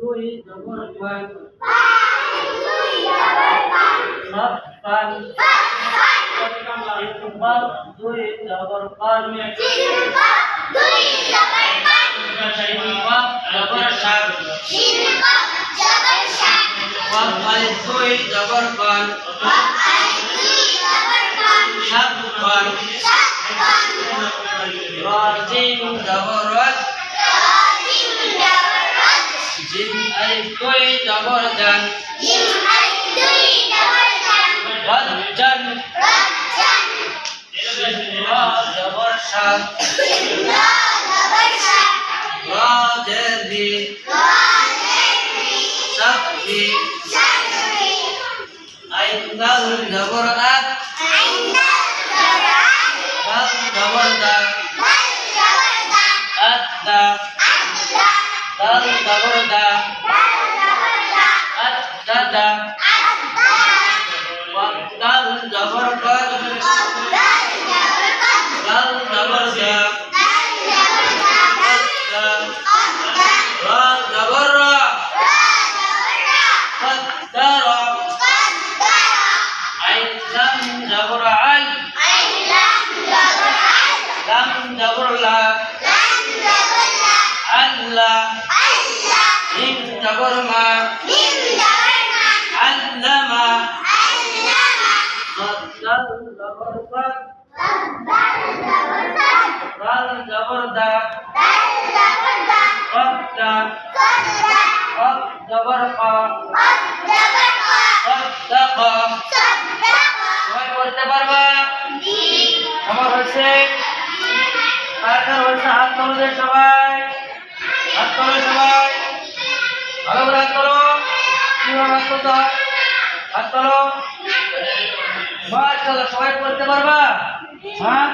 দুই জবর fun fun Iqbal দুই জবর ফান দুই জবর ফান জবর শান আলিফ দুই জবর ফান শান ফান রাজিম জবর রাজ জিম আলিফ দুই জবর জান রাজ্জান রা জবর শান রাজরি সাফি আইন দাল জবর আত দাল জবর দা আদা দাল জবর দা আদা দাল জবর কদ দাল জবর দা রা জবর রা قدر عين لم جبر عل لم جبر لا علا ميم جبر ما علم قدر جبر قد دال جبر دا قد قد جبر قا صدق সবাই বলতে পারবা আমার হচ্ছে কার হচ্ছে হাত তোলো সবাই হাত তোলো সবাই ভালো করে হাত তোলো কিভাবে হাত তোলো হাত তোলো মাশাআল্লাহ সবাই বলতে পারবা হ্যাঁ